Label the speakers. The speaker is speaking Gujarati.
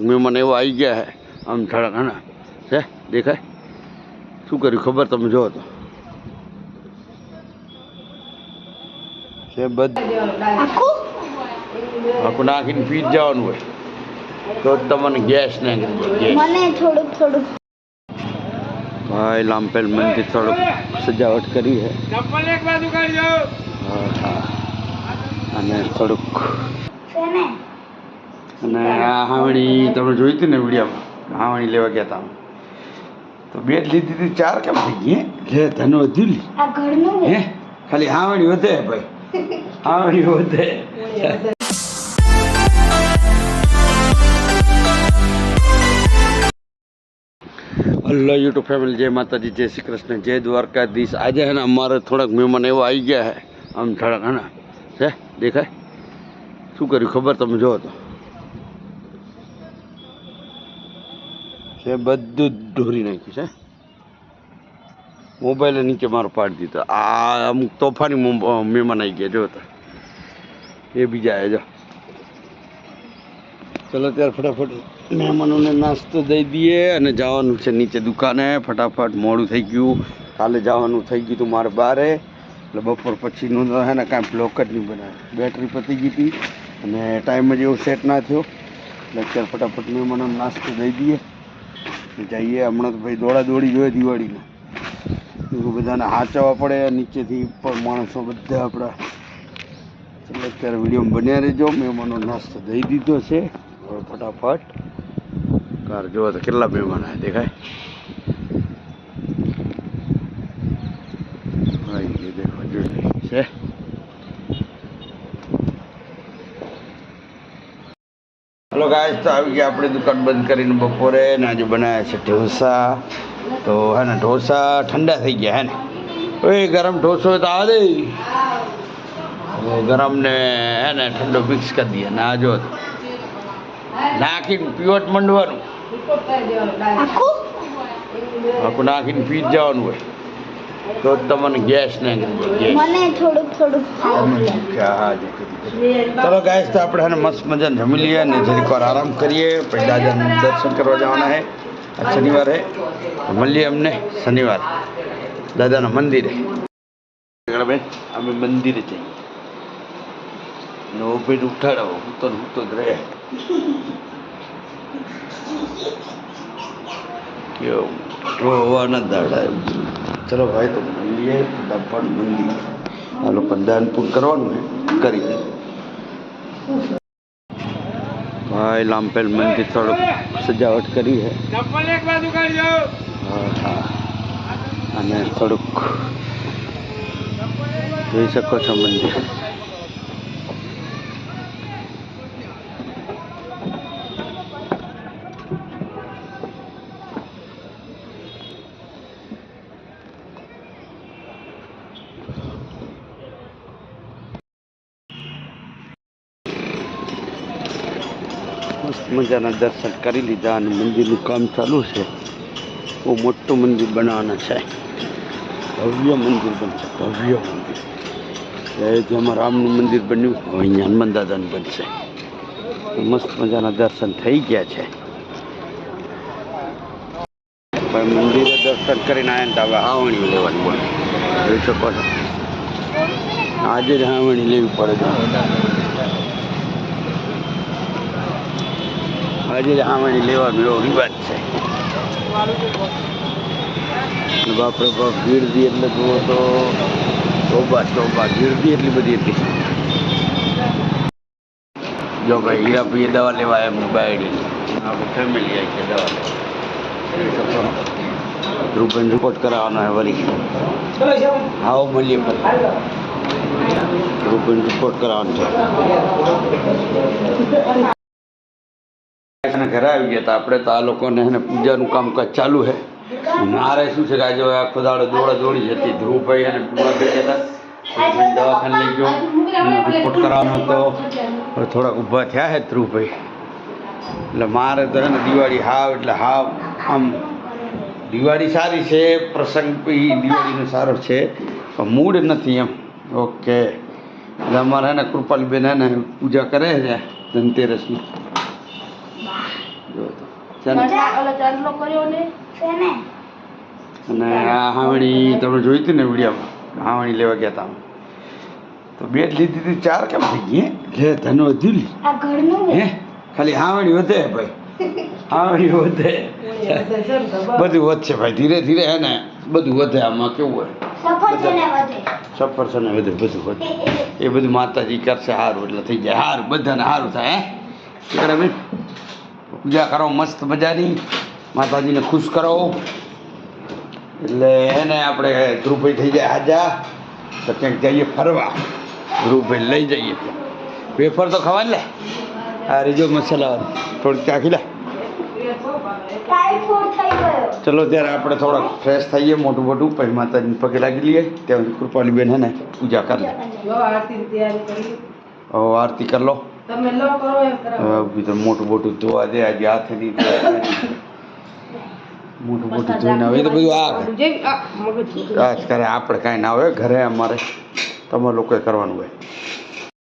Speaker 1: મહેમાન એવો આવી ગયા હે આમ થોડાક હે છે દેખાય શું કર્યું ખબર તમે જો તો છે બધું આખું નાખીને પી જવાનું હોય તો તમને ગેસ ને મને થોડુંક ભાઈ લાંપેલ મંદિર થોડુંક સજાવટ કરી છે અને થોડુંક અને આ હાવણી તમે જોઈ હતી ને વિડીયોમાં હાવણી લેવા ગયા હતા તો બે જ લીધી હતી ચાર કેમ થઈ ગઈ લે ધન વધ્યું હે ખાલી હાવણી વધે ભાઈ હાવણી વધે હલો યુટ્યુબ ફેમિલી જય માતાજી જય શ્રી કૃષ્ણ જય દ્વારકાધીશ આજે હે ને અમારે થોડાક મહેમાન એવો આવી ગયા હે આમ થોડાક હે ને છે દેખાય શું કર્યું ખબર તમે જો તો છે બધું ઢોરી નાખ્યું છે મોબાઈલ નીચે મારો પાડી દીધો આ અમુક તોફાની મહેમાન આવી ગયા જો તો એ બીજા આવે જો ચલો ત્યારે ફટાફટ મહેમાનોને નાસ્તો દઈ દઈએ અને જવાનું છે નીચે દુકાને ફટાફટ મોડું થઈ ગયું કાલે જવાનું થઈ ગયું હતું મારે બારે એટલે બપોર પછીનું હે ને કાંઈ બ્લોક જ નહીં બનાવે બેટરી પતી ગઈ હતી અને ટાઈમ જ એવો સેટ ના થયો એટલે અત્યારે ફટાફટ મહેમાનોને નાસ્તો દઈ દઈએ જઈએ હમણાં તો ભાઈ દોડા દોડી જોઈએ દિવાળીને બધાને હાચવવા પડે નીચેથી ઉપર માણસો બધા આપણા એટલે અત્યારે વિડીયોમાં બન્યા રહેજો મહેમાનો નાસ્તો દઈ દીધો છે હવે ફટાફટ કાર જોવો તો કેટલા મહેમાન આવે દેખાય ભાઈ દેખો જોઈ છે હલો ગાઈસ તો આવી ગયા આપણે દુકાન બંધ કરીને બપોરે ને આજે બનાવ્યા છે ઢોસા તો હે ને ઢોસા ઠંડા થઈ ગયા હે ને ઓય ગરમ ઢોસો હોય તો આવે દે ગરમ ને હે ને ઠંડો મિક્સ કરી દઈએ ના જો નાખીને પીવટ મંડવાનું આખું નાખીને પી જવાનું હોય તો તમને ગેસ ને ચલો ગાઈસ તો આપણે મસ્ત મજાને જમી લઈએ ને જરીક વાર આરામ કરીએ પછી દાદાને દર્શન કરવા જવાના છે આ શનિવારે મળીએ અમને શનિવાર દાદાના મંદિરે બેન અમે મંદિરે જઈએ નો ભાઈ ઉઠાડાવો હું તો જ રહે કેવું રોવાના દાડા ચલો ભાઈ તો મળીએ ફટાફટ મંદિર આ લોકો દાન પૂન કરવાનું ને કરી દે ભાઈ લાંપેલ મંદિર થોડુંક સજાવટ કરી છે અને થોડુંક જોઈ શકો છો મંદિર મસ્ત મજાના દર્શન કરી લીધા અને મંદિરનું કામ ચાલુ છે બહુ મોટું મંદિર બનાવવાના છે ભવ્ય મંદિર બનશે ભવ્ય મંદિર જેમાં રામનું મંદિર બન્યું અહીંયા હનુમાન દાદાનું બનશે મસ્ત મજાના દર્શન થઈ ગયા છે ભાઈ મંદિરે દર્શન કરીને આવ્યા ને હવે હાવણી લેવાની બોલે જોઈ શકો છો આજે જ હાવણી લેવી પડે આજે જ હાવણી લેવાનો એવો રિવાજ છે બાપરે બાપ ગીરદી એટલે જુઓ તો ચોબા ગીરદી એટલી બધી હતી જો ભાઈ હીરાપીએ દવા લેવા એમની બાયડી આપણું ફેમિલી આવી છે દવા લેવા ધ્રુવભાઈ રિપોર્ટ કરાવવાનો હે વળી આવો મળીએ ધ્રુવભાઈ રિપોર્ટ કરાવવાનો છે ઘરે આવી ગયા હતા આપણે તો આ લોકોને એને પૂજાનું કામકાજ ચાલુ છે મારે શું છે કે આજે આખો દાડો દોડા દોડી જતી ધ્રુવભાઈ અને પૂરા થઈ ગયા હતા દવાખાને લઈ ગયો રિપોર્ટ કરાવવાનો હતો થોડાક ઊભા થયા છે ધ્રુવભાઈ એટલે મારે તો ને દિવાળી હાવ એટલે હાવ આમ દિવાળી સારી છે પ્રસંગ દિવાળીનો સારો છે પણ મૂડ નથી એમ ઓકે એટલે અમારે એને કૃપાલીબેન એને પૂજા કરે છે ધનતેરસની છે ને? અને આ હાવણી તમે જોઈ હતી ને વિડીયોમાં, હાવણી લેવા ગયા હતા તો બે જ લીધી હતી, 4 કેમ થઈ ગઈ? ઘે ધનો વધ્યું હે, ખાલી હાવણી વધે ભાઈ, હાવણી વધે, બધું વધશે ભાઈ, ધીરે ધીરે હે ને બધું વધે. આમાં કેવું હોય, સફરજન વધે, બધું વધે, એ બધું માતાજી કરશે સારું એટલે થઈ જાય સારું, બધાને સારું થાય. હે શું કરે ભાઈ? પૂજા કરો મસ્ત મજાની, માતાજીને ખુશ કરો એટલે એને આપણે ધ્રુવભાઈ થઈ જાય હાજા તો ક્યાંક જઈએ ફરવા, ધ્રુવભાઈ લઈ જઈએ. વેફર તો ખાવા લે, આ રીજો મસાલા થોડીક ચાખી લે. ચલો ત્યારે આપણે થોડાક ફ્રેશ થઈએ, મોટું મોટું, પછી માતાજીને પગે લાગી લઈએ. ત્યાં કૃપાલી બેન હે ને પૂજા કરી લે. હવે આરતી કરી લો. હવે તો મોટું મોટું ધોવા દે, આજે હાથેથી મોટું મોટું ધોઈને આવે તો બધું આ જ કરે. આપણે કાંઈ ના હોય ઘરે, અમારે તમારે લોકોએ કરવાનું હોય.